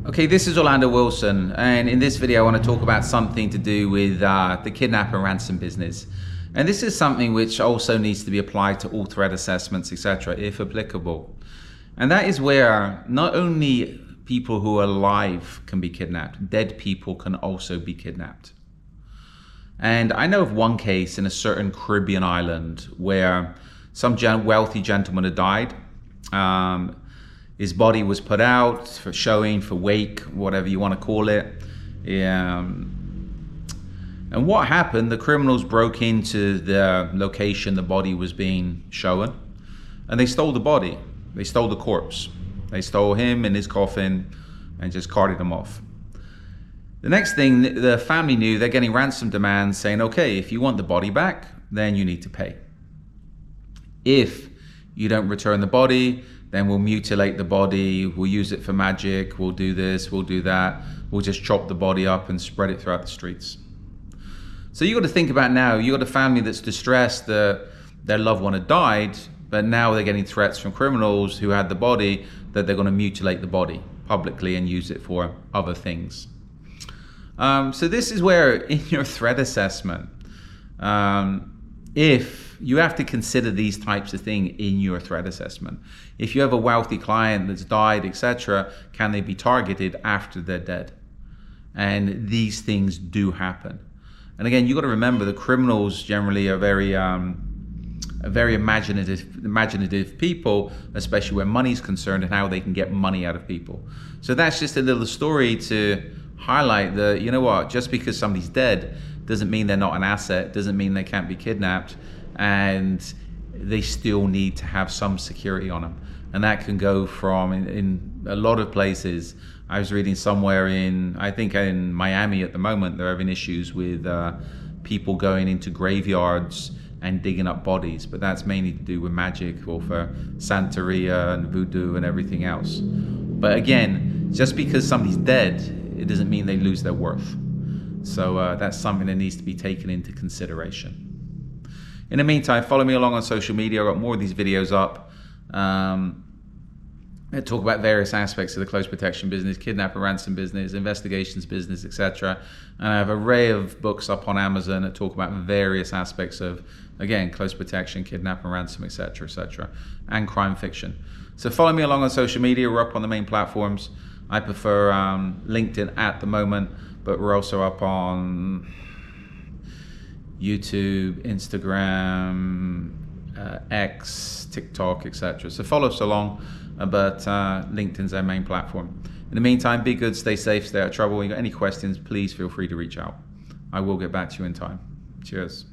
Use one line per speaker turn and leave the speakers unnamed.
Okay, this is Orlando Wilson, and in this video I want to talk about something to do with the kidnap and ransom business. And this is something which also needs to be applied to all threat assessments, etc., if applicable. And that is where not only people who are alive can be kidnapped, dead people can also be kidnapped. And I know of one case in a certain Caribbean island where some wealthy gentleman had died. His body was put out for showing, for wake, whatever you want to call it. And what happened, the criminals broke into the location the body was being shown, and they stole the body. They stole the corpse. They stole him in his coffin and just carted him off. The next thing, the family knew, they're getting ransom demands saying, okay, if you want the body back, then you need to pay. If you don't return the body, then we'll mutilate the body, we'll use it for magic, we'll do this, we'll do that, we'll just chop the body up and spread it throughout the streets. So you got to think about now, you got a family that's distressed that their loved one had died, but now they're getting threats from criminals who had the body that they're going to mutilate the body publicly and use it for other things. So this is where in your threat assessment, if you have to consider these types of things in your threat assessment. If you have a wealthy client that's died, etc., can they be targeted after they're dead? And these things do happen. And again, you got to remember the criminals generally are very imaginative people, especially where money's concerned and how they can get money out of people. So that's just a little story to highlight that, you know what, just because somebody's dead doesn't mean they're not an asset, doesn't mean they can't be kidnapped, and they still need to have some security on them. And that can go from, in a lot of places, I was reading somewhere I think in Miami at the moment, they're having issues with people going into graveyards and digging up bodies, but that's mainly to do with magic or for Santeria and voodoo and everything else. But again, just because somebody's dead, it doesn't mean they lose their worth. So that's something that needs to be taken into consideration. In the meantime, follow me along on social media. I've got more of these videos up. I talk about various aspects of the close protection business, kidnap and ransom business, investigations business, etc. And I have an array of books up on Amazon that talk about various aspects of, again, close protection, kidnap and ransom, etc., and crime fiction. So follow me along on social media. We're up on the main platforms. I prefer LinkedIn at the moment, but we're also up on YouTube, Instagram, X, TikTok, etc. So follow us along, but LinkedIn's our main platform. In the meantime, be good, stay safe, stay out of trouble. If you got any questions, please feel free to reach out. I will get back to you in time. Cheers.